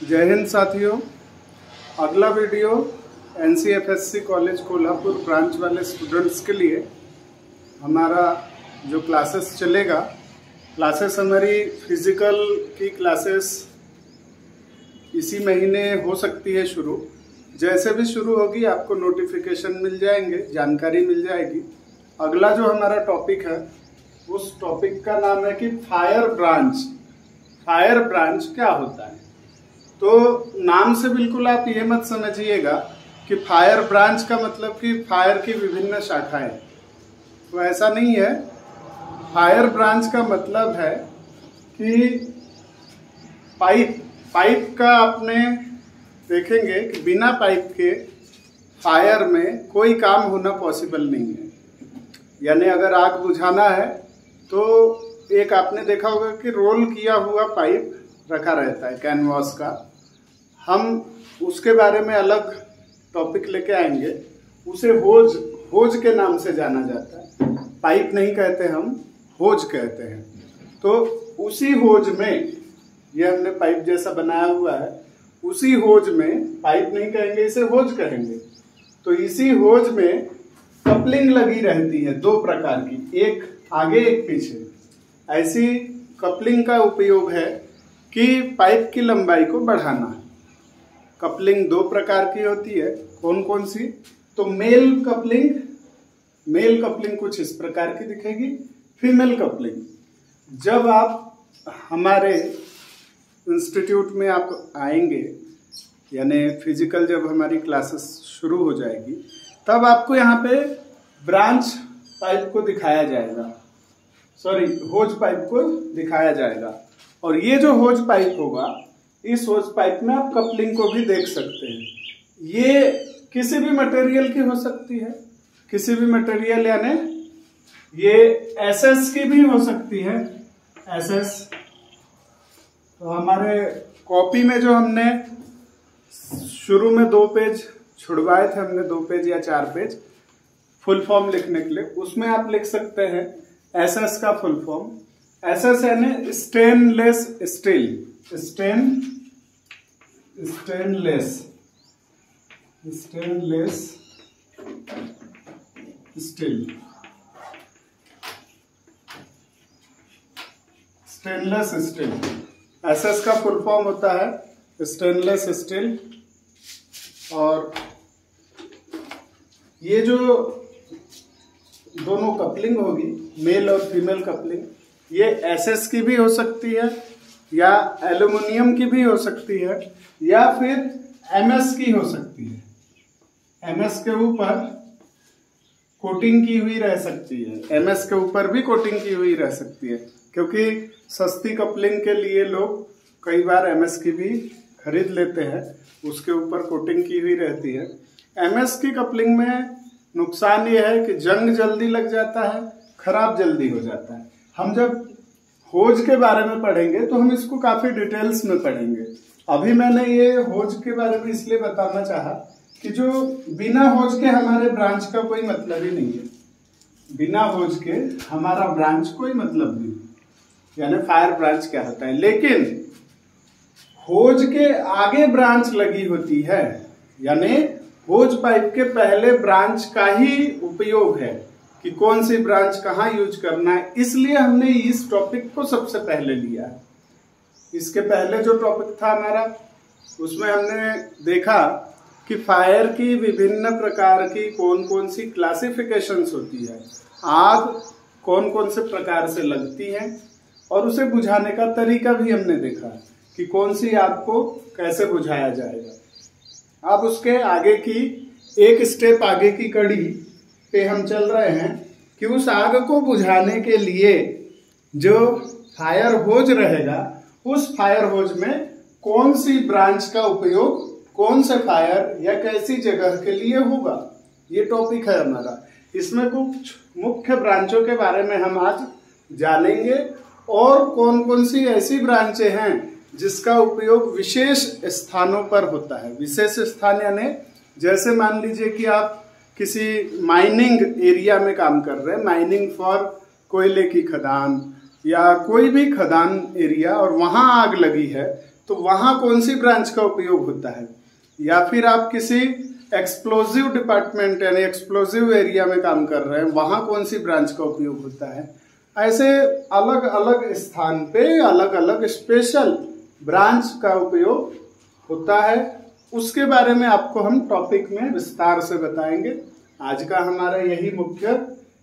जय हिंद साथियों। अगला video NCFSC college Kolhapur branch वाले स्टूडेंट्स के लिए हमारा जो क्लासेस चलेगा, क्लासेस हमारी फिजिकल की क्लासेस इसी महीने हो सकती है शुरू। जैसे भी शुरू होगी आपको नोटिफिकेशन मिल जाएंगे, जानकारी मिल जाएगी। अगला जो हमारा टॉपिक है उस टॉपिक का नाम है कि फायर ब्रांच। फायर ब्रांच क्या होता है? तो नाम से बिल्कुल आप ये मत समझिएगा कि फायर ब्रांच का मतलब कि फायर की विभिन्न शाखाएं, तो ऐसा नहीं है। फायर ब्रांच का मतलब है कि पाइप का आपने देखेंगे कि बिना पाइप के फायर में कोई काम होना पॉसिबल नहीं है। यानी अगर आग बुझाना है तो एक आपने देखा होगा कि रोल किया हुआ पाइप रखा रहता है कैनवास का। हम उसके बारे में अलग टॉपिक लेके आएंगे। उसे होज के नाम से जाना जाता है। पाइप नहीं कहते, हम होज कहते हैं। तो उसी होज में, ये हमने पाइप जैसा बनाया हुआ है, उसी होज में, पाइप नहीं कहेंगे, इसे होज कहेंगे। तो इसी होज में कपलिंग लगी रहती है दो प्रकार की, एक आगे एक पीछे। ऐसी कपलिंग का उपयोग है कि पाइप की लंबाई को बढ़ाना। कपलिंग दो प्रकार की होती है। कौन कौन सी? तो मेल कपलिंग कुछ इस प्रकार की दिखेगी। फीमेल कपलिंग, जब आप हमारे इंस्टीट्यूट में आप आएंगे, यानी फिजिकल जब हमारी क्लासेस शुरू हो जाएगी, तब आपको यहाँ पे ब्रांच पाइप को दिखाया जाएगा, होज पाइप को दिखाया जाएगा। और ये जो होज पाइप होगा, इस होज पाइप में आप कपलिंग को भी देख सकते हैं। ये किसी भी मटेरियल की हो सकती है, किसी भी मटेरियल, यानी ये एसएस की भी हो सकती है। एसएस तो हमारे कॉपी में जो हमने शुरू में 2 पेज छुड़वाए थे, हमने 2 पेज या 4 पेज फुल फॉर्म लिखने के लिए, उसमें आप लिख सकते हैं एसएस का फुल फॉर्म। एसएस यानी stainless steel, stainless steel. Stainless steel SS का फुल फॉर्म होता है स्टेनलेस स्टील। और ये जो दोनों कपलिंग होगी, मेल और फीमेल कपलिंग, ये एसएस की भी हो सकती है, या एल्युमिनियम की भी हो सकती है, या फिर एमएस की हो सकती है। एमएस के ऊपर कोटिंग की हुई रह सकती है, एमएस के ऊपर भी कोटिंग की हुई रह सकती है, क्योंकि सस्ती कपलिंग के लिए लोग कई बार एमएस की भी खरीद लेते हैं, उसके ऊपर कोटिंग की हुई रहती है। एमएस की कपलिंग में नुकसान ये है कि जंग जल्दी लग जाता है, खराब जल्दी हो जाता है। हम जब होज के बारे में पढ़ेंगे तो हम इसको काफी डिटेल्स में पढ़ेंगे। अभी मैंने ये होज के बारे में इसलिए बताना चाहा कि जो बिना होज के हमारे ब्रांच का कोई मतलब ही नहीं है। बिना होज के हमारा ब्रांच कोई मतलब नहीं, यानी फायर ब्रांच क्या होता है। लेकिन होज के आगे ब्रांच लगी होती है, यानी होज पाइप के पहले ब्रांच का ही उपयोग है कि कौन सी ब्रांच कहाँ यूज करना है। इसलिए हमने इस टॉपिक को सबसे पहले लिया है। इसके पहले जो टॉपिक था हमारा, उसमें हमने देखा कि फायर की विभिन्न प्रकार की कौन कौन सी क्लासिफिकेशंस होती है, आग कौन कौन से प्रकार से लगती है, और उसे बुझाने का तरीका भी हमने देखा कि कौन सी आग को कैसे बुझाया जाएगा। अब उसके आगे की एक स्टेप, आगे की कड़ी पे हम चल रहे हैं कि उस आग को बुझाने के लिए जो फायर होज रहेगा, उस फायर होज में कौन सी ब्रांच का उपयोग कौन से फायर या कैसी जगह के लिए होगा, ये टॉपिक है हमारा। इसमें कुछ मुख्य ब्रांचों के बारे में हम आज जानेंगे, और कौन कौन सी ऐसी ब्रांचें हैं जिसका उपयोग विशेष स्थानों पर होता है। विशेष स्थान यानी जैसे मान लीजिए कि आप किसी माइनिंग एरिया में काम कर रहे हैं, माइनिंग फॉर कोयले की खदान या कोई भी खदान एरिया, और वहां आग लगी है, तो वहाँ कौन सी ब्रांच का उपयोग होता है, या फिर आप किसी एक्सप्लोजिव डिपार्टमेंट यानी एक्सप्लोजिव एरिया में काम कर रहे हैं, वहाँ कौन सी ब्रांच का उपयोग होता है। ऐसे अलग अलग स्थान पे अलग अलग स्पेशल ब्रांच का उपयोग होता है, उसके बारे में आपको हम टॉपिक में विस्तार से बताएंगे। आज का हमारा यही मुख्य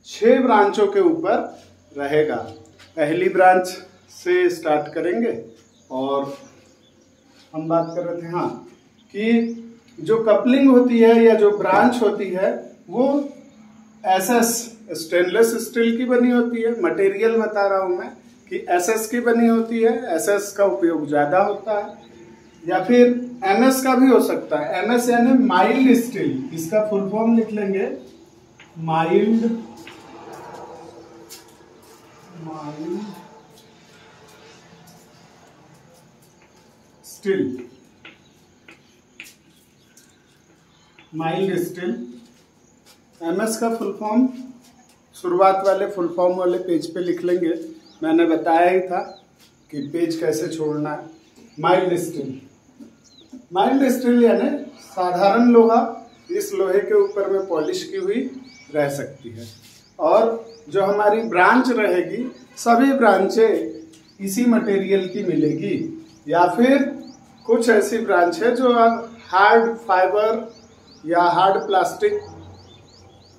6 ब्रांचों के ऊपर रहेगा। पहली ब्रांच से स्टार्ट करेंगे और हम बात कर रहे थे कि जो कपलिंग होती है या जो ब्रांच होती है वो एसएस स्टेनलेस स्टील की बनी होती है। मटेरियल बता रहा हूं मैं कि एसएस की बनी होती है, एसएस का उपयोग ज्यादा होता है। या फिर एमएस का भी हो सकता है, एमएस यानी माइल्ड स्टील, इसका फुल फॉर्म लिख लेंगे mild steel, mild steel. MS का फुल फॉर्म शुरुआत वाले फुल फॉर्म वाले पेज पे लिख लेंगे, मैंने बताया ही था कि पेज कैसे छोड़ना है। माइल्ड स्टील, माइल्ड स्टील यानी साधारण लोहा, इस लोहे के ऊपर में पॉलिश की हुई रह सकती है। और जो हमारी ब्रांच रहेगी सभी ब्रांचें इसी मटेरियल की मिलेगी, या फिर कुछ ऐसी ब्रांच है जो हार्ड फाइबर या हार्ड प्लास्टिक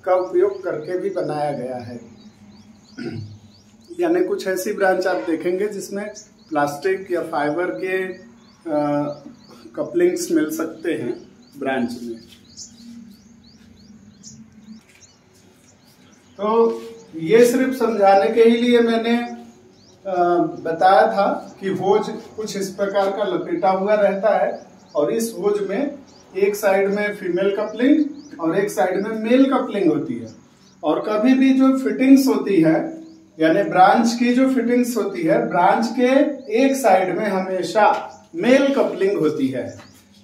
का उपयोग करके भी बनाया गया है। यानी कुछ ऐसी ब्रांच आप देखेंगे जिसमें प्लास्टिक या फाइबर के कपलिंग्स मिल सकते हैं ब्रांच में। तो ये सिर्फ समझाने के ही लिए मैंने बताया था कि होज कुछ इस प्रकार का लपेटा हुआ रहता है और इस होज में एक साइड में फीमेल कपलिंग और एक साइड में मेल कपलिंग होती है। और कभी भी जो फिटिंग्स होती है यानी ब्रांच की जो फिटिंग्स होती है, ब्रांच के एक साइड में हमेशा मेल कपलिंग होती है।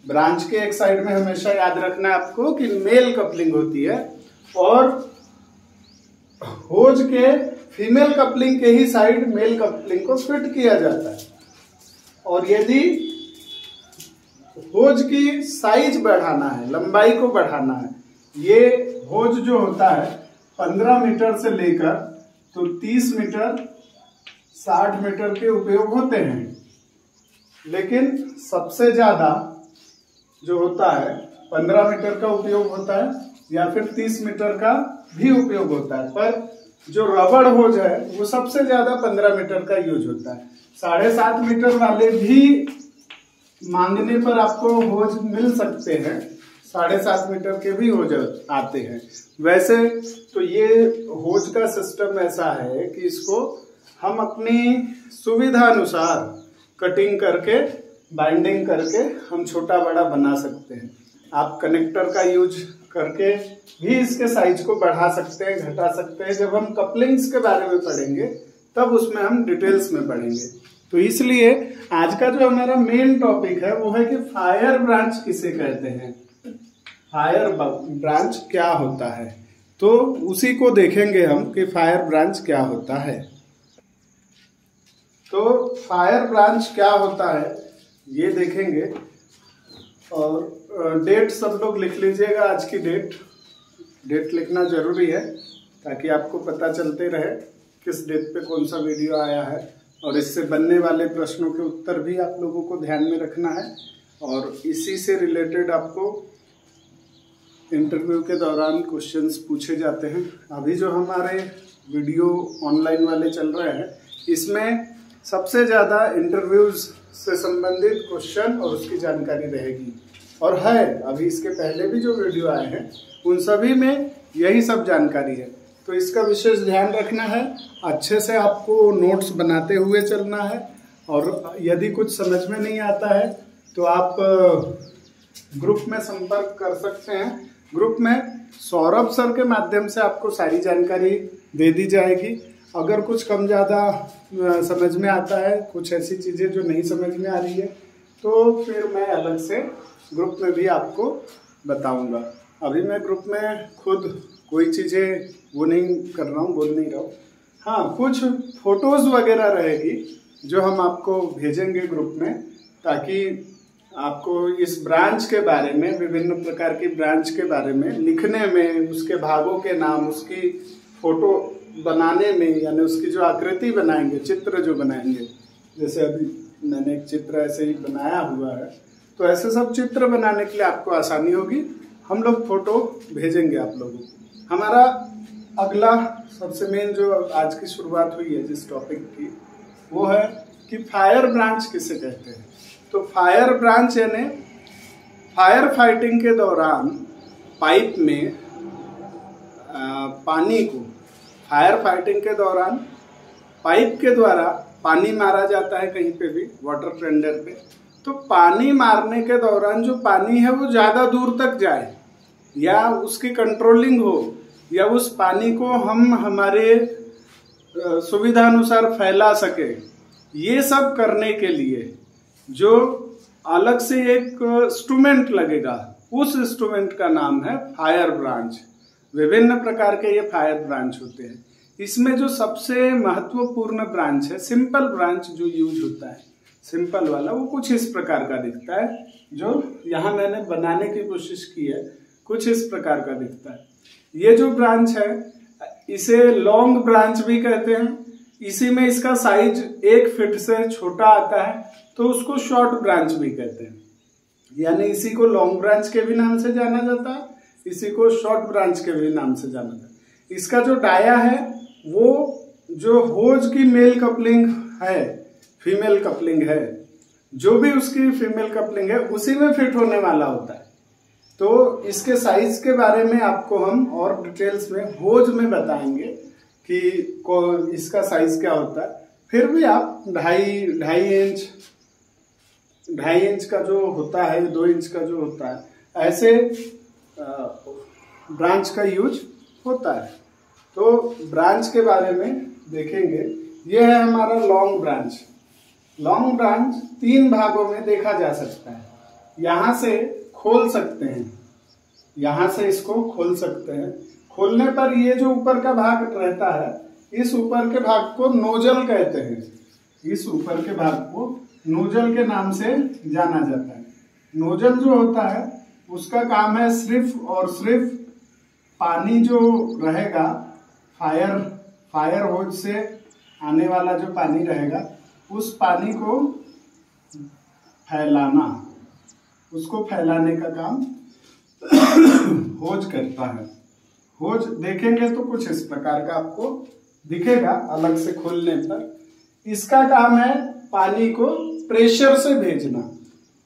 ब्रांच के एक साइड में हमेशा याद रखना है आपको कि मेल कपलिंग होती है, और होज के फीमेल कपलिंग के ही साइड मेल कपलिंग को फिट किया जाता है। और यदि होज की साइज बढ़ाना है, लंबाई को बढ़ाना है, ये होज जो होता है 15 मीटर से लेकर तो 30 मीटर 60 मीटर के उपयोग होते हैं, लेकिन सबसे ज्यादा जो होता है 15 मीटर का उपयोग होता है या फिर 30 मीटर का भी उपयोग होता है। पर जो रबड़ होज है वो सबसे ज्यादा 15 मीटर का यूज होता है। 7.5 मीटर वाले भी मांगने पर आपको होज मिल सकते हैं, 7.5 मीटर के भी होज आते हैं। वैसे तो ये होज का सिस्टम ऐसा है कि इसको हम अपनी सुविधा अनुसार कटिंग करके बाइंडिंग करके हम छोटा बड़ा बना सकते हैं। आप कनेक्टर का यूज करके भी इसके साइज को बढ़ा सकते हैं, घटा सकते हैं। जब हम कपलिंग्स के बारे में पढ़ेंगे तब उसमें हम डिटेल्स में पढ़ेंगे। तो इसलिए आज का जो हमारा मेन टॉपिक है वो है कि फायर ब्रांच किसे कहते हैं, फायर ब्रांच क्या होता है। तो उसी को देखेंगे हम कि फायर ब्रांच क्या होता है। तो फायर ब्रांच क्या होता है ये देखेंगे, और डेट सब लोग लिख लीजिएगा। आज की डेट लिखना जरूरी है ताकि आपको पता चलते रहे किस डेट पे कौन सा वीडियो आया है, और इससे बनने वाले प्रश्नों के उत्तर भी आप लोगों को ध्यान में रखना है। और इसी से रिलेटेड आपको इंटरव्यू के दौरान क्वेश्चंस पूछे जाते हैं। अभी जो हमारे वीडियो ऑनलाइन वाले चल रहे हैं इसमें सबसे ज़्यादा इंटरव्यूज से संबंधित क्वेश्चन और उसकी जानकारी रहेगी। और है अभी इसके पहले भी जो वीडियो आए हैं उन सभी में यही सब जानकारी है। तो इसका विशेष ध्यान रखना है, अच्छे से आपको नोट्स बनाते हुए चलना है। और यदि कुछ समझ में नहीं आता है तो आप ग्रुप में संपर्क कर सकते हैं। ग्रुप में सौरभ सर के माध्यम से आपको सारी जानकारी दे दी जाएगी। अगर कुछ कम ज़्यादा समझ में आता है, कुछ ऐसी चीज़ें जो नहीं समझ में आ रही है, तो फिर मैं अलग से ग्रुप में भी आपको बताऊंगा। अभी मैं ग्रुप में खुद कोई चीज़ें वो नहीं कर रहा हूँ, बोल नहीं रहा हूँ। हाँ, कुछ फोटोज़ वगैरह रहेगी जो हम आपको भेजेंगे ग्रुप में, ताकि आपको इस ब्रांच के बारे में, विभिन्न प्रकार की ब्रांच के बारे में लिखने में, उसके भागों के नाम, उसकी फोटो बनाने में, यानी उसकी जो आकृति बनाएंगे, चित्र जो बनाएंगे, जैसे अभी मैंने एक चित्र ऐसे ही बनाया हुआ है, तो ऐसे सब चित्र बनाने के लिए आपको आसानी होगी। हम लोग फोटो भेजेंगे आप लोगों को। हमारा अगला सबसे मेन जो आज की शुरुआत हुई है जिस टॉपिक की, वो है कि फायर ब्रांच किसे कहते हैं। तो फायर ब्रांच यानी फायर फाइटिंग के दौरान पाइप में पानी को, फायर फाइटिंग के दौरान पाइप के द्वारा पानी मारा जाता है कहीं पे भी, वाटर टेंडर पे। तो पानी मारने के दौरान जो पानी है वो ज्यादा दूर तक जाए, या उसकी कंट्रोलिंग हो, या उस पानी को हम हमारे सुविधा अनुसार फैला सके, ये सब करने के लिए जो अलग से एक इंस्ट्रूमेंट लगेगा, उस इंस्ट्रूमेंट का नाम है फायर ब्रांच। विभिन्न प्रकार के ये फायर ब्रांच होते हैं। इसमें जो सबसे महत्वपूर्ण ब्रांच है, सिंपल ब्रांच जो यूज होता है, सिंपल वाला, वो कुछ इस प्रकार का दिखता है, जो यहाँ मैंने बनाने की कोशिश की है, कुछ इस प्रकार का दिखता है। ये जो ब्रांच है इसे लॉन्ग ब्रांच भी कहते हैं। इसी में इसका साइज 1 फीट से छोटा आता है, तो उसको शॉर्ट ब्रांच भी कहते हैं। यानी इसी को लॉन्ग ब्रांच के भी नाम से जाना जाता है, इसी को शॉर्ट ब्रांच के भी नाम से जाना जाता है। इसका जो डाया है वो जो होज की मेल कपलिंग है, फीमेल कपलिंग है, जो भी उसकी फीमेल कपलिंग है उसी में फिट होने वाला होता है। तो इसके साइज के बारे में आपको हम और डिटेल्स में होज में बताएंगे कि इसका साइज क्या होता है। फिर भी आप 2.5 इंच का जो होता है, 2 इंच का जो होता है, ऐसे ब्रांच का यूज होता है। तो ब्रांच के बारे में देखेंगे। यह है हमारा लॉन्ग ब्रांच। लॉन्ग ब्रांच 3 भागों में देखा जा सकता है। यहां से खोल सकते हैं, यहां से इसको खोल सकते हैं। खोलने पर ये जो ऊपर का भाग रहता है, इस ऊपर के भाग को नोजल कहते हैं। इस ऊपर के भाग को नोजल के नाम से जाना जाता है। नोजल जो होता है उसका काम है सिर्फ और सिर्फ पानी जो रहेगा, फायर होज से आने वाला जो पानी रहेगा, उस पानी को फैलाना, उसको फैलाने का काम होज करता है। होज देखेंगे तो कुछ इस प्रकार का आपको दिखेगा अलग से खोलने पर। इसका काम है पानी को प्रेशर से भेजना।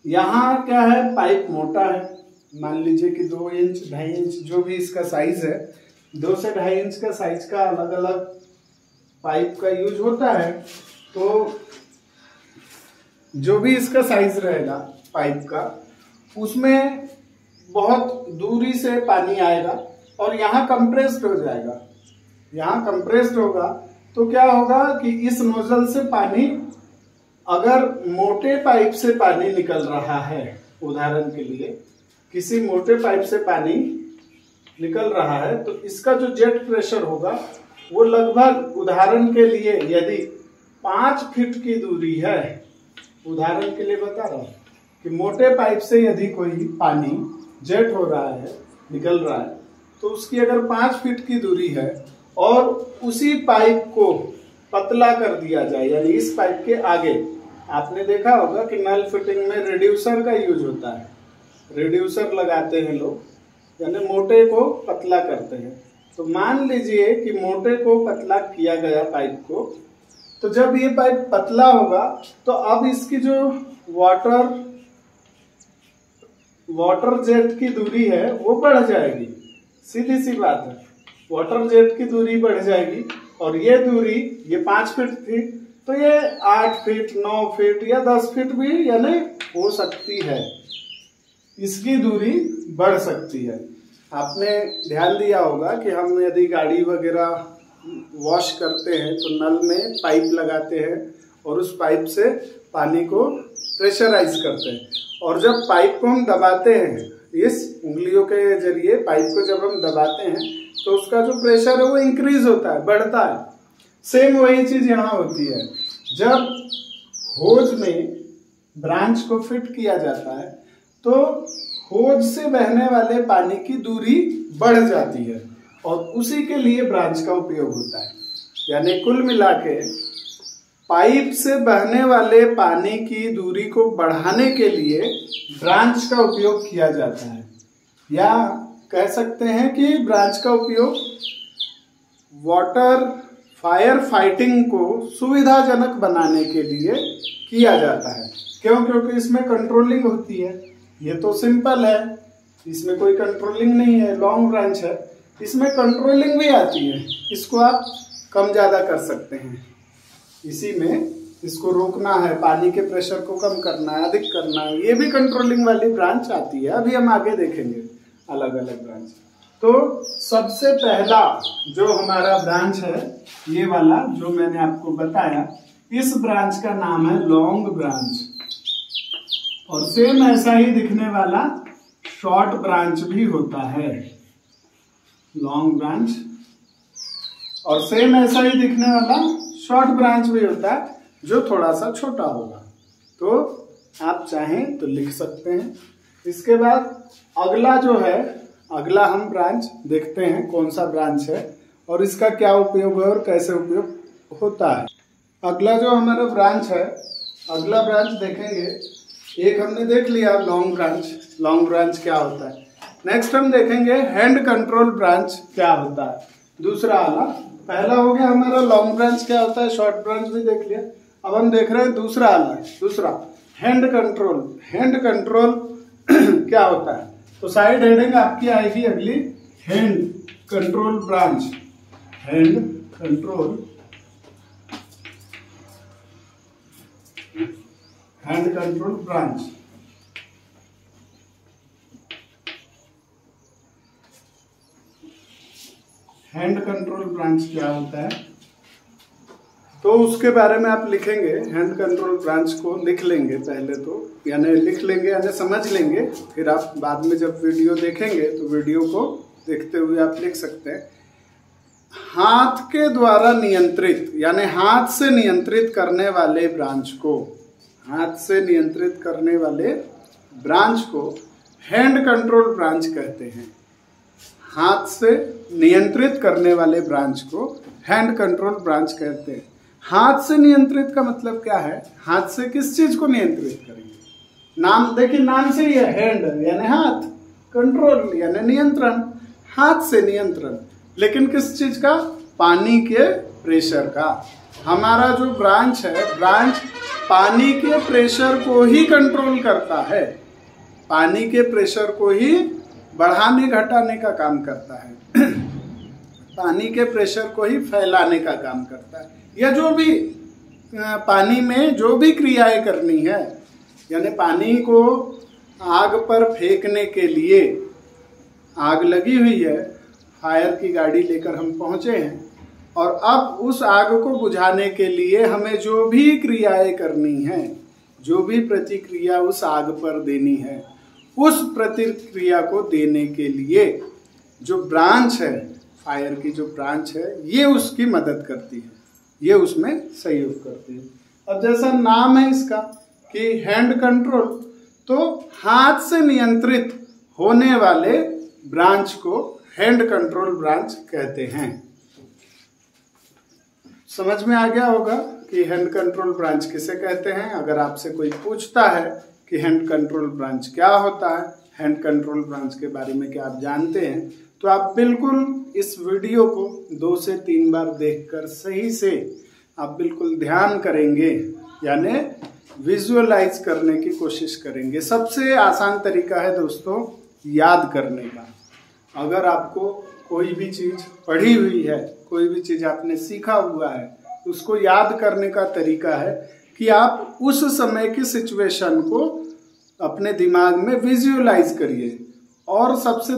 यहाँ क्या है, पाइप मोटा है, मान लीजिए कि 2 इंच 2.5 इंच जो भी इसका साइज है, 2 से 2.5 इंच का साइज का अलग अलग पाइप का यूज होता है। तो जो भी इसका साइज रहेगा पाइप का, उसमें बहुत दूरी से पानी आएगा और यहाँ कंप्रेस्ड हो जाएगा। यहाँ कंप्रेस्ड होगा तो क्या होगा कि इस नोजल से पानी, अगर मोटे पाइप से पानी निकल रहा है, उदाहरण के लिए किसी मोटे पाइप से पानी निकल रहा है, तो इसका जो जेट प्रेशर होगा वो लगभग, उदाहरण के लिए यदि 5 फीट की दूरी है, उदाहरण के लिए बता रहा हूं कि मोटे पाइप से यदि कोई पानी जेट हो रहा है, निकल रहा है, तो उसकी अगर 5 फीट की दूरी है और उसी पाइप को पतला कर दिया जाए, यानी इस पाइप के आगे, आपने देखा होगा कि नल फिटिंग में रिड्यूसर का यूज होता है, रिड्यूसर लगाते हैं लोग, यानी मोटे को पतला करते हैं। तो मान लीजिए कि मोटे को पतला किया गया पाइप को, तो जब ये पाइप पतला होगा तो अब इसकी जो वाटर जेट की दूरी है वो बढ़ जाएगी। सीधी सी बात है, वाटर जेट की दूरी बढ़ जाएगी और ये दूरी, ये 5 फीट थी, तो ये 8 फीट 9 फीट या 10 फीट भी यानी हो सकती है, इसकी दूरी बढ़ सकती है। आपने ध्यान दिया होगा कि हम यदि गाड़ी वगैरह वॉश करते हैं तो नल में पाइप लगाते हैं और उस पाइप से पानी को प्रेशराइज करते हैं, और जब पाइप को हम दबाते हैं, इस उंगलियों के जरिए पाइप को जब हम दबाते हैं तो उसका जो प्रेशर है वो इंक्रीज होता है, बढ़ता है। सेम वही चीज यहाँ होती है। जब होज में ब्रांच को फिट किया जाता है तो होज से बहने वाले पानी की दूरी बढ़ जाती है और उसी के लिए ब्रांच का उपयोग होता है। यानी कुल मिला के पाइप से बहने वाले पानी की दूरी को बढ़ाने के लिए ब्रांच का उपयोग किया जाता है, या कह सकते हैं कि ब्रांच का उपयोग वाटर फायर फाइटिंग को सुविधाजनक बनाने के लिए किया जाता है। क्यों? क्योंकि इसमें कंट्रोलिंग होती है। ये तो सिंपल है, इसमें कोई कंट्रोलिंग नहीं है, लॉन्ग ब्रांच है। इसमें कंट्रोलिंग भी आती है, इसको आप कम ज़्यादा कर सकते हैं। इसी में इसको रोकना है, पानी के प्रेशर को कम करना है, अधिक करना है, ये भी कंट्रोलिंग वाली ब्रांच आती है। अभी हम आगे देखेंगे अलग अलग ब्रांच। तो सबसे पहला जो हमारा ब्रांच है, ये वाला जो मैंने आपको बताया, इस ब्रांच का नाम है लॉन्ग ब्रांच। और सेम ऐसा ही दिखने वाला शॉर्ट ब्रांच भी होता है, लॉन्ग ब्रांच। और सेम ऐसा ही दिखने वाला शॉर्ट ब्रांच भी होता है जो थोड़ा सा छोटा होगा। तो आप चाहें तो लिख सकते हैं। इसके बाद अगला जो है, अगला हम ब्रांच देखते हैं कौन सा ब्रांच है और इसका क्या उपयोग है और कैसे उपयोग होता है। अगला जो हमारा ब्रांच है, अगला ब्रांच देखेंगे। एक हमने देख लिया लॉन्ग ब्रांच, लॉन्ग ब्रांच क्या होता है। नेक्स्ट हम देखेंगे हैंड कंट्रोल ब्रांच क्या होता है, दूसरा वाला। पहला हो गया हमारा लॉन्ग ब्रांच क्या होता है, शॉर्ट ब्रांच भी देख लिया। अब हम देख रहे हैं दूसरा वाला, दूसरा हैंड कंट्रोल। हैंड कंट्रोल क्या होता है, तो साइड हेडिंग आपकी आएगी अगली, hand control branch. Hand control, hand control branch. Hand control branch क्या होता है, तो उसके बारे में आप लिखेंगे। हैंड कंट्रोल ब्रांच को लिख लेंगे पहले तो, यानी लिख लेंगे यानी समझ लेंगे, फिर आप बाद में जब वीडियो देखेंगे तो वीडियो को देखते हुए आप लिख सकते हैं। हाथ के द्वारा नियंत्रित, यानी हाथ से नियंत्रित करने वाले ब्रांच को, हाथ से नियंत्रित करने वाले ब्रांच को हैंड कंट्रोल ब्रांच कहते हैं। हाथ से नियंत्रित करने वाले ब्रांच को हैंड कंट्रोल ब्रांच कहते हैं। हाथ से नियंत्रित का मतलब क्या है, हाथ से किस चीज को नियंत्रित करेंगे। नाम देखिए, नाम से ही है, हैंड यानी हाथ, कंट्रोल यानी नियंत्रण, हाथ से नियंत्रण। लेकिन किस चीज का, पानी के प्रेशर का। हमारा जो ब्रांच है, ब्रांच पानी के प्रेशर को ही कंट्रोल करता है, पानी के प्रेशर को ही बढ़ाने घटाने का काम करता है पानी के प्रेशर को ही फैलाने का काम करता है। या जो भी पानी में जो भी क्रियाएं करनी है, यानी पानी को आग पर फेंकने के लिए, आग लगी हुई है, फायर की गाड़ी लेकर हम पहुंचे हैं और अब उस आग को बुझाने के लिए हमें जो भी क्रियाएं करनी है, जो भी प्रतिक्रिया उस आग पर देनी है, उस प्रतिक्रिया को देने के लिए जो ब्रांच है, फायर की जो ब्रांच है, ये उसकी मदद करती है, ये उसमें सहयोग करती है। अब जैसा नाम है इसका कि हैंड कंट्रोल, तो हाथ से नियंत्रित होने वाले ब्रांच को हैंड कंट्रोल ब्रांच कहते हैं। समझ में आ गया होगा कि हैंड कंट्रोल ब्रांच किसे कहते हैं। अगर आपसे कोई पूछता है कि हैंड कंट्रोल ब्रांच क्या होता है, हैंड कंट्रोल ब्रांच के बारे में क्या आप जानते हैं, तो आप बिल्कुल इस वीडियो को 2 से 3 बार देखकर सही से आप बिल्कुल ध्यान करेंगे, यानी विजुअलाइज करने की कोशिश करेंगे। सबसे आसान तरीका है दोस्तों याद करने का। अगर आपको कोई भी चीज पढ़ी हुई है, कोई भी चीज आपने सीखा हुआ है, उसको याद करने का तरीका है कि आप उस समय की सिचुएशन को अपने दिमाग में विजुअलाइज करिए। और सबसे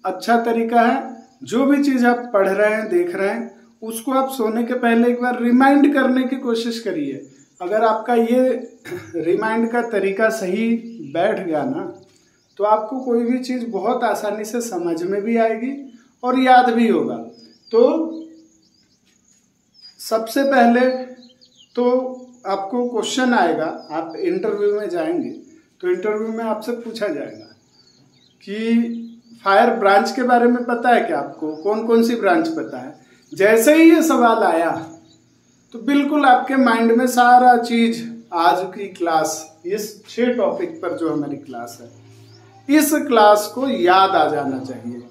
अच्छा तरीका है, जो भी चीज आप पढ़ रहे हैं, देख रहे हैं, उसको आप सोने के पहले एक बार रिमाइंड करने की कोशिश करिए। अगर आपका ये रिमाइंड का तरीका सही बैठ गया ना, तो आपको कोई भी चीज बहुत आसानी से समझ में भी आएगी और याद भी होगा। तो सबसे पहले तो आपको क्वेश्चन आएगा, आप इंटरव्यू में जाएंगे तो इंटरव्यू में आपसे पूछा जाएगा कि फायर ब्रांच के बारे में पता है क्या आपको, कौन कौन सी ब्रांच पता है। जैसे ही ये सवाल आया तो बिल्कुल आपके माइंड में सारा चीज, आज की क्लास, इस 6 टॉपिक पर जो हमारी क्लास है, इस क्लास को याद आ जाना चाहिए,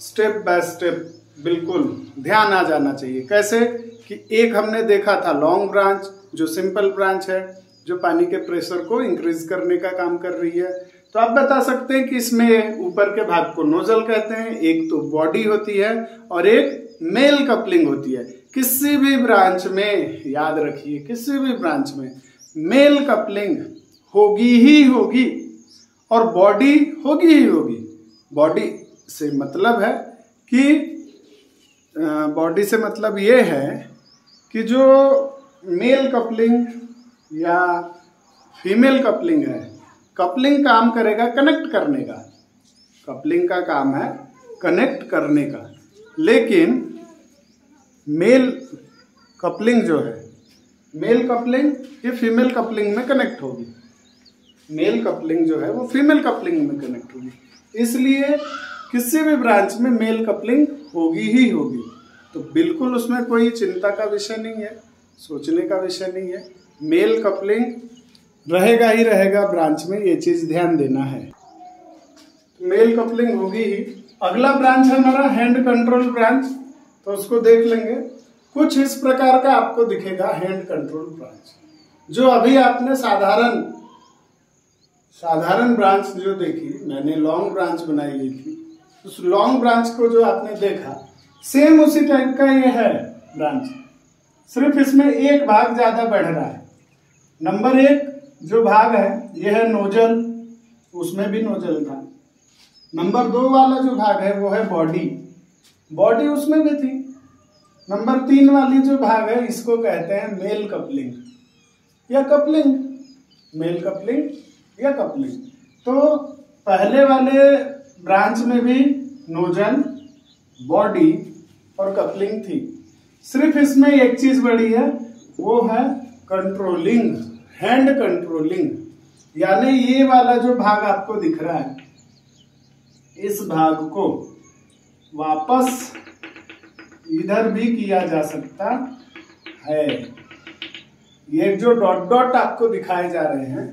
स्टेप बाय स्टेप बिल्कुल ध्यान आ जाना चाहिए। कैसे कि एक हमने देखा था लॉन्ग ब्रांच, जो सिंपल ब्रांच है, जो पानी के प्रेशर को इंक्रीज करने का काम कर रही है। तो आप बता सकते हैं कि इसमें ऊपर के भाग को नोजल कहते हैं, एक तो बॉडी होती है और एक मेल कपलिंग होती है। किसी भी ब्रांच में याद रखिए, किसी भी ब्रांच में मेल कपलिंग होगी ही होगी और बॉडी होगी ही होगी। बॉडी से मतलब है कि बॉडी से मतलब ये है कि जो मेल कपलिंग या फीमेल कपलिंग है, कपलिंग काम करेगा कनेक्ट करने का, कपलिंग का काम है कनेक्ट करने का, लेकिन मेल कपलिंग जो है, मेल कपलिंग ये फीमेल कपलिंग में कनेक्ट होगी, मेल कपलिंग जो है वो फीमेल कपलिंग में कनेक्ट होगी। इसलिए किसी भी ब्रांच में मेल कपलिंग होगी ही होगी। तो बिल्कुल उसमें कोई चिंता का विषय नहीं है, सोचने का विषय नहीं है, मेल कपलिंग रहेगा ही रहेगा ब्रांच में, ये चीज ध्यान देना है। मेल कपलिंग होगी ही। अगला ब्रांच है हमारा हैंड कंट्रोल ब्रांच, तो उसको देख लेंगे। कुछ इस प्रकार का आपको दिखेगा हैंड कंट्रोल ब्रांच, जो अभी आपने साधारण ब्रांच जो देखी, मैंने लॉन्ग ब्रांच बनाई गई थी, उस लॉन्ग ब्रांच को जो आपने देखा, सेम उसी टाइप का ये है ब्रांच, सिर्फ इसमें एक भाग ज्यादा बढ़ रहा है। नंबर 1 जो भाग है ये है नोजल, उसमें भी नोजल था। नंबर 2 वाला जो भाग है वो है बॉडी, बॉडी उसमें भी थी। नंबर 3 वाली जो भाग है इसको कहते हैं मेल कपलिंग या कपलिंग, मेल कपलिंग या कपलिंग। तो पहले वाले ब्रांच में भी नोजल, बॉडी और कपलिंग थी, सिर्फ इसमें एक चीज बढ़ी है, वो है कंट्रोलिंग, हैंड कंट्रोलिंग। यानी ये वाला जो भाग आपको दिख रहा है, इस भाग को वापस इधर भी किया जा सकता है। ये जो डॉट डॉट आपको दिखाए जा रहे हैं,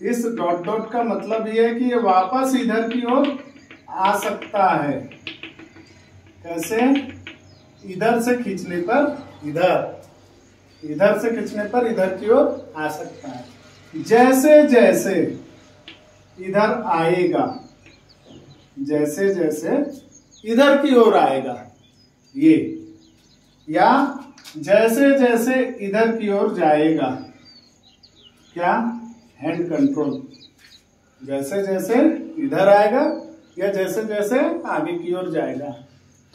इस डॉट डॉट का मतलब ये है कि ये वापस इधर की ओर आ सकता है। कैसे? इधर से खींचने पर इधर से खींचने पर इधर की ओर आ सकता है। जैसे जैसे इधर आएगा, जैसे जैसे इधर की ओर आएगा ये, या जैसे जैसे इधर की ओर जाएगा, क्या? Hand control. जैसे जैसे इधर आएगा या जैसे जैसे आगे की ओर जाएगा।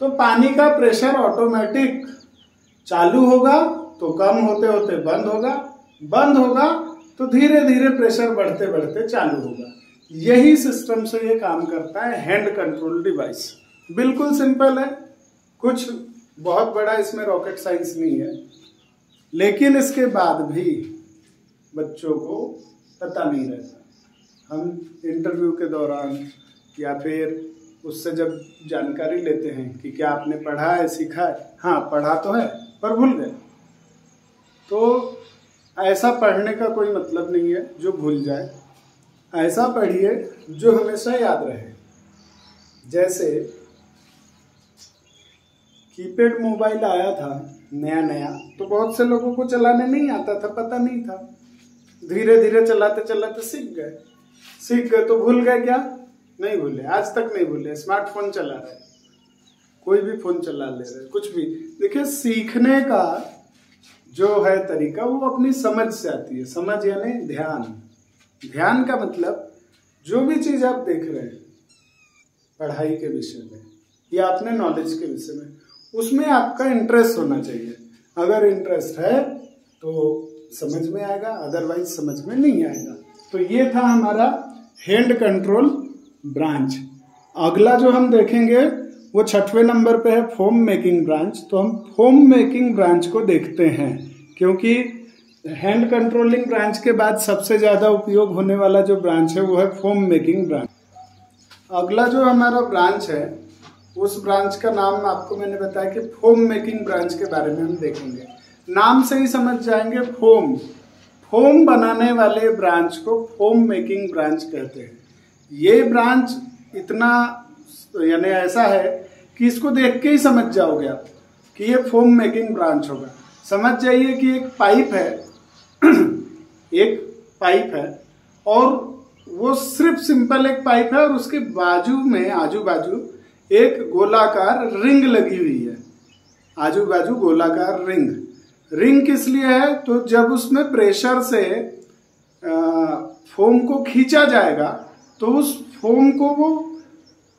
तो पानी का प्रेशर ऑटोमेटिक चालू होगा तो कम होते होते बंद होगा, बंद होगा तो धीरे धीरे प्रेशर बढ़ते बढ़ते चालू होगा। यही सिस्टम से ये काम करता है हैंड कंट्रोल डिवाइस। बिल्कुल सिंपल है, कुछ बहुत बड़ा इसमें रॉकेट साइंस नहीं है, लेकिन इसके बाद भी बच्चों को पता नहीं रहता। हम इंटरव्यू के दौरान या फिर उससे जब जानकारी लेते हैं कि क्या आपने पढ़ा है, सीखा है, हाँ पढ़ा तो है पर भूल गए, तो ऐसा पढ़ने का कोई मतलब नहीं है जो भूल जाए। ऐसा पढ़िए जो हमेशा याद रहे। जैसे कीपैड मोबाइल आया था नया नया, तो बहुत से लोगों को चलाने नहीं आता था, पता नहीं था। धीरे धीरे चलाते चलाते सीख गए तो भूल गए क्या? नहीं भूले, आज तक नहीं भूले। स्मार्टफोन चला रहे, कोई भी फोन चला ले रहे, कुछ भी। देखिए, सीखने का जो है तरीका वो अपनी समझ से आती है। समझ यानी ध्यान। ध्यान का मतलब जो भी चीज आप देख रहे हैं पढ़ाई के विषय में या अपने नॉलेज के विषय में, उसमें आपका इंटरेस्ट होना चाहिए। अगर इंटरेस्ट है तो समझ में आएगा, अदरवाइज समझ में नहीं आएगा। तो ये था हमारा हैंड कंट्रोल ब्रांच। अगला जो हम देखेंगे वो 6वें नंबर पे है फोम मेकिंग ब्रांच। तो हम फोम मेकिंग ब्रांच को देखते हैं, क्योंकि हैंड कंट्रोलिंग ब्रांच के बाद सबसे ज्यादा उपयोग होने वाला जो ब्रांच है वो है फोम मेकिंग ब्रांच। अगला जो हमारा ब्रांच है उस ब्रांच का नाम आपको मैंने बताया कि फोम मेकिंग ब्रांच के बारे में हम देखेंगे। नाम से ही समझ जाएंगे, फोम बनाने वाले ब्रांच को फोम मेकिंग ब्रांच कहते हैं। ये ब्रांच इतना यानी ऐसा है कि इसको देख के ही समझ जाओगे आप कि ये फोम मेकिंग ब्रांच होगा। समझ जाइए कि एक पाइप है एक पाइप है और वो सिर्फ सिंपल एक पाइप है और उसके बाजू में आजू बाजू एक गोलाकार रिंग लगी हुई है। आजू बाजू गोलाकार रिंग किस लिए है? तो जब उसमें प्रेशर से फोम को खींचा जाएगा तो उस फोम को वो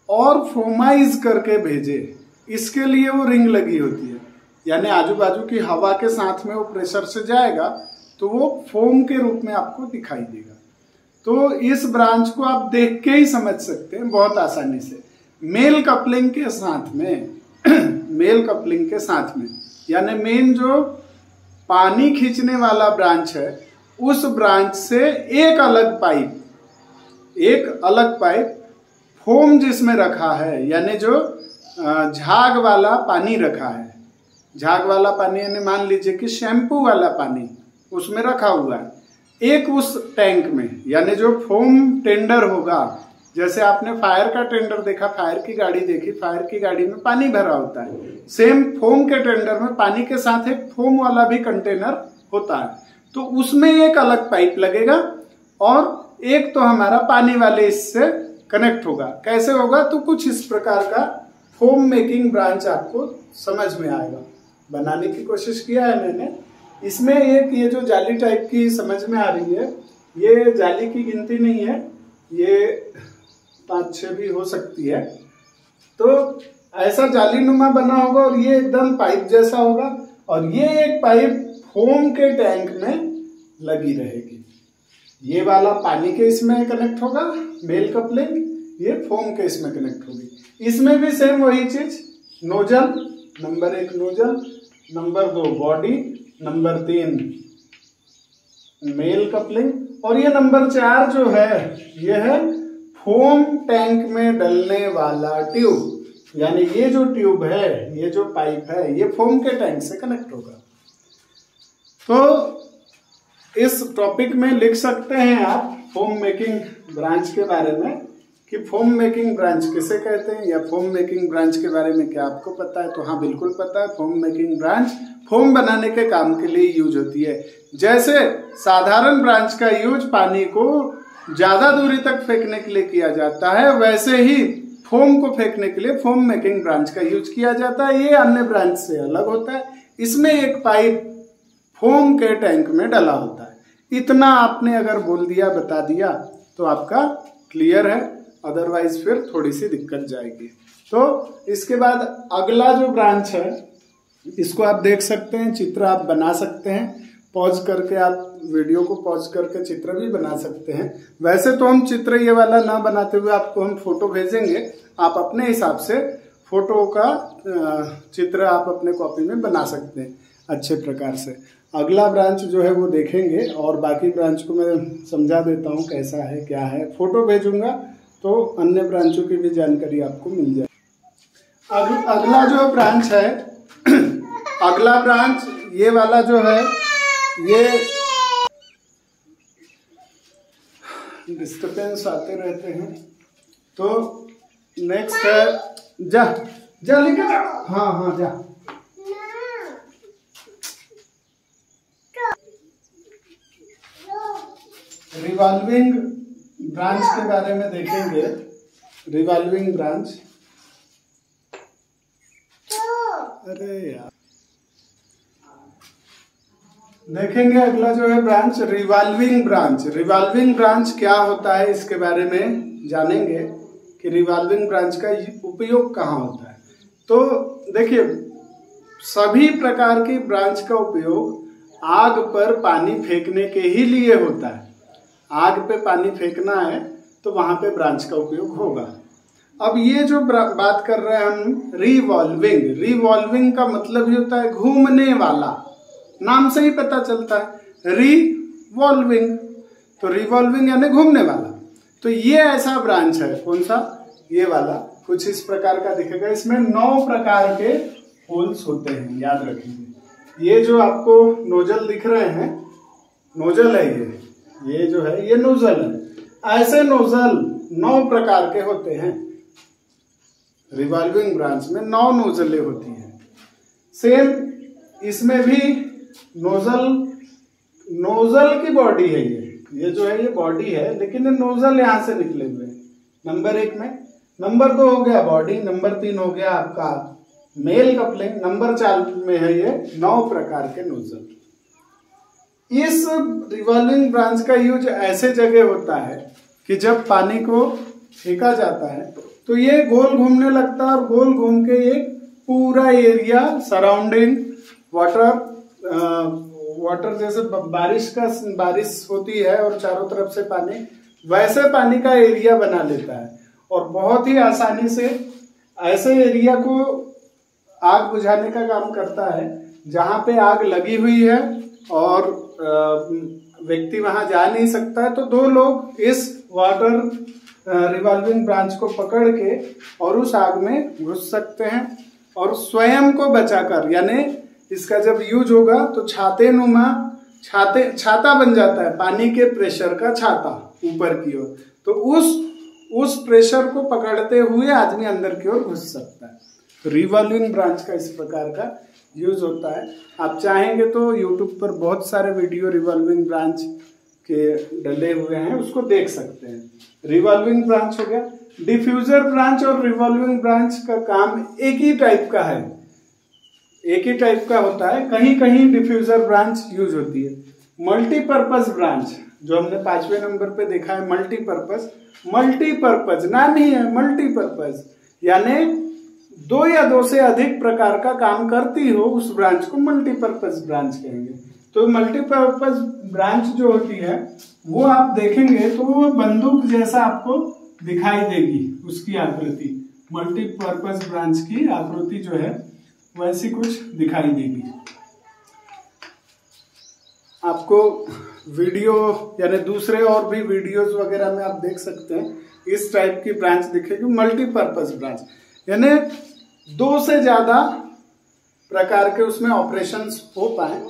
और फोमाइज करके भेजे, इसके लिए वो रिंग लगी होती है। यानी आजू बाजू की हवा के साथ में वो प्रेशर से जाएगा तो वो फोम के रूप में आपको दिखाई देगा। तो इस ब्रांच को आप देख के ही समझ सकते हैं बहुत आसानी से। मेल कपलिंग के साथ में यानी मेन जो पानी खींचने वाला ब्रांच है उस ब्रांच से एक अलग पाइप फोम जिसमें रखा है, यानी जो झाग वाला पानी रखा है, झाग वाला पानी यानी मान लीजिए कि शैम्पू वाला पानी उसमें रखा हुआ है, एक उस टैंक में, यानी जो फोम टेंडर होगा। जैसे आपने फायर का टेंडर देखा, फायर की गाड़ी देखी, फायर की गाड़ी में पानी भरा होता है, सेम फोम के टेंडर में पानी के साथ एक फोम वाला भी कंटेनर होता है। तो उसमें एक अलग पाइप लगेगा और एक तो हमारा पानी वाले इससे कनेक्ट होगा। कैसे होगा? तो कुछ इस प्रकार का फोम मेकिंग ब्रांच आपको समझ में आएगा। बनाने की कोशिश किया है मैंने। इसमें एक ये जो जाली टाइप की समझ में आ रही है, ये जाली की गिनती नहीं है, ये 5-6 भी हो सकती है। तो ऐसा जाली नुमा बना होगा और ये एकदम पाइप जैसा होगा और ये एक पाइप फोम के टैंक में लगी रहेगी। ये वाला पानी के इसमें कनेक्ट होगा मेल कपलिंग, ये फोम के इसमें कनेक्ट होगी। इसमें भी सेम वही चीज, nozzle, number 1 nozzle, number 2 body, number 3 mail coupling और ये नंबर 4 जो है ये है फोम टैंक में डलने वाला ट्यूब। यानी ये जो ट्यूब है, ये जो पाइप है, ये फोम के टैंक से कनेक्ट होगा। तो इस टॉपिक में लिख सकते हैं आप फोम मेकिंग ब्रांच के बारे में कि फोम मेकिंग ब्रांच किसे कहते हैं, या फोम मेकिंग ब्रांच के बारे में क्या आपको पता है? तो हाँ, बिल्कुल पता है। फोम मेकिंग ब्रांच फोम बनाने के काम के लिए यूज होती है। जैसे साधारण ब्रांच का यूज पानी को ज्यादा दूरी तक फेंकने के लिए किया जाता है, वैसे ही फोम को फेंकने के लिए फोम मेकिंग ब्रांच का यूज किया जाता है। ये अन्य ब्रांच से अलग होता है। इसमें एक पाइप फोम के टैंक में डला होता है। इतना आपने अगर बोल दिया, बता दिया तो आपका क्लियर है, अदरवाइज फिर थोड़ी सी दिक्कत जाएगी। तो इसके बाद अगला जो ब्रांच है इसको आप देख सकते हैं, चित्र आप बना सकते हैं। पॉज करके आप वीडियो को पॉज करके चित्र भी बना सकते हैं। वैसे तो हम चित्र ये वाला ना बनाते हुए आपको हम फोटो भेजेंगे, आप अपने हिसाब से फोटो का चित्र आप अपने कॉपी में बना सकते हैं अच्छे प्रकार से। अगला ब्रांच जो है वो देखेंगे और बाकी ब्रांच को मैं समझा देता हूँ कैसा है क्या है। फोटो भेजूंगा तो अन्य ब्रांचों की भी जानकारी आपको मिल जाए। अगला जो ब्रांच है अगला ब्रांच ये वाला जो है, ये डिस्टर्बेंस आते रहते हैं। तो नेक्स्ट है, जा लेकर जा, हाँ जा। रिवॉल्विंग ब्रांच के बारे में देखेंगे। रिवॉल्विंग ब्रांच, अरे यार, देखेंगे अगला जो है branch revolving branch. Revolving branch क्या होता है इसके बारे में जानेंगे कि रिवॉल्विंग ब्रांच का उपयोग कहाँ होता है। तो देखिए, सभी प्रकार की ब्रांच का उपयोग आग पर पानी फेंकने के ही लिए होता है। आग पे पानी फेंकना है तो वहां पे ब्रांच का उपयोग होगा। अब ये जो बात कर रहे हैं हम रिवॉल्विंग, रिवॉल्विंग का मतलब ही होता है घूमने वाला। नाम से ही पता चलता है रिवॉल्विंग। तो रिवॉल्विंग यानी घूमने वाला। तो ये ऐसा ब्रांच है, कौन सा, ये वाला, कुछ इस प्रकार का दिखेगा। इसमें 9 प्रकार के होल्स होते हैं, याद रखिए। ये जो आपको नोजल दिख रहे हैं, नोजल है ये जो है ये नोजल है। ऐसे नोजल 9 प्रकार के होते हैं। रिवॉल्विंग ब्रांच में 9 नोजलें होती हैं। सेम इसमें भी नोजल की बॉडी है ये जो है ये बॉडी है, लेकिन ये नोजल यहां से निकले हुए हैं नंबर 1 में। नंबर 2 हो गया बॉडी, नंबर 3 हो गया आपका मेल कपलिंग, नंबर 4 में है ये 9 प्रकार के नोजल। इस रिवॉल्विंग ब्रांच का यूज ऐसे जगह होता है कि जब पानी को फेंका जाता है तो ये गोल घूमने लगता है और गोल घूम के ये पूरा एरिया सराउंडिंग वाटर जैसे बारिश होती है और चारों तरफ से पानी, वैसे पानी का एरिया बना लेता है और बहुत ही आसानी से ऐसे एरिया को आग बुझाने का काम करता है। जहां पे आग लगी हुई है और व्यक्ति वहां जा नहीं सकता है, तो 2 लोग इस वाटर रिवॉल्विंग ब्रांच को पकड़ के और उस आग में घुस सकते हैं और स्वयं को बचाकर, यानी इसका जब यूज होगा तो छाता बन जाता है, पानी के प्रेशर का छाता ऊपर की ओर। तो उस प्रेशर को पकड़ते हुए आदमी अंदर की ओर घुस सकता है। रिवॉल्विंग ब्रांच का इस प्रकार का यूज होता है। आप चाहेंगे तो YouTube पर बहुत सारे वीडियो रिवॉल्विंग ब्रांच के डले हुए हैं, उसको देख सकते हैं। रिवॉल्विंग ब्रांच हो गया। डिफ्यूजर ब्रांच और रिवॉल्विंग ब्रांच का काम एक ही टाइप का है, एक ही टाइप का होता है। कहीं कहीं डिफ्यूजर ब्रांच यूज होती है। मल्टीपर्पज ब्रांच जो हमने 5वें नंबर पे देखा है, मल्टीपर्पज नाम ही है, मल्टीपर्पज यानी 2 या 2 से अधिक प्रकार का काम करती हो, उस ब्रांच को मल्टीपर्पज ब्रांच कहेंगे। तो मल्टीपर्पज ब्रांच जो होती है वो आप देखेंगे तो वो बंदूक जैसा आपको दिखाई देगी, उसकी आकृति। मल्टीपर्पज ब्रांच की आकृति जो है वैसी कुछ दिखाई देगी आपको। वीडियो यानी दूसरे और भी वीडियोस वगैरह में आप देख सकते हैं, इस टाइप की ब्रांच दिखेगी। मल्टीपर्पज ब्रांच यानी 2 से ज्यादा प्रकार के उसमें ऑपरेशंस हो पाए,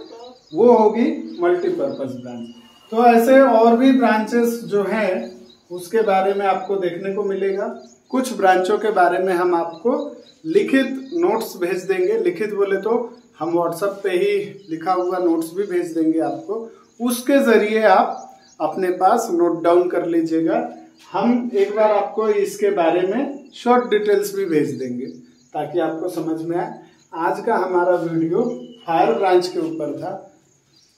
वो होगी मल्टीपर्पज ब्रांच। तो ऐसे और भी ब्रांचेस जो हैं उसके बारे में आपको देखने को मिलेगा। कुछ ब्रांचों के बारे में हम आपको लिखित नोट्स भेज देंगे। लिखित बोले तो हम व्हाट्सएप पे ही लिखा हुआ नोट्स भी भेज देंगे आपको, उसके जरिए आप अपने पास नोट डाउन कर लीजिएगा। हम एक बार आपको इसके बारे में शॉर्ट डिटेल्स भी भेज देंगे ताकि आपको समझ में आए। आज का हमारा वीडियो फायर ब्रांच के ऊपर था।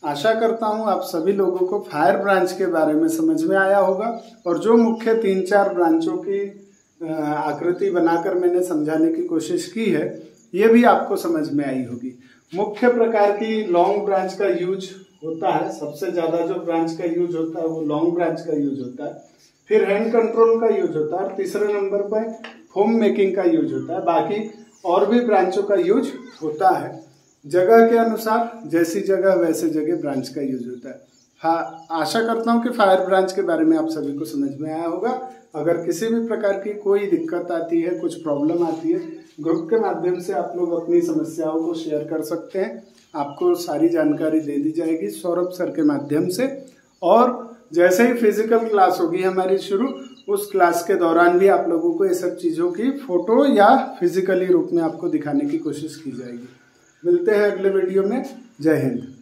आशा करता हूं आप सभी लोगों को फायर ब्रांच के बारे में समझ में आया होगा और जो मुख्य 3-4 ब्रांचों की आकृति बनाकर मैंने समझाने की कोशिश की है, ये भी आपको समझ में आई होगी। मुख्य प्रकार की लॉन्ग ब्रांच का यूज होता है, सबसे ज्यादा जो ब्रांच का यूज होता है वो लॉन्ग ब्रांच का यूज होता है। फिर हैंड कंट्रोल का यूज होता है और तीसरे नंबर पर फोम मेकिंग का यूज होता है। बाकी और भी ब्रांचों का यूज होता है। जगह के अनुसार जैसी जगह वैसे जगह ब्रांच का यूज होता है। हाँ, आशा करता हूँ कि फायर ब्रांच के बारे में आप सभी को समझ में आया होगा। अगर किसी भी प्रकार की कोई दिक्कत आती है, कुछ प्रॉब्लम आती है, ग्रुप के माध्यम से आप लोग अपनी समस्याओं को शेयर कर सकते हैं। आपको सारी जानकारी दे दी जाएगी सौरभ सर के माध्यम से। और जैसे ही फिजिकल क्लास होगी हमारी शुरू, उस क्लास के दौरान भी आप लोगों को ये सब चीज़ों की फोटो या फिजिकली रूप में आपको दिखाने की कोशिश की जाएगी। मिलते हैं अगले वीडियो में। जय हिंद।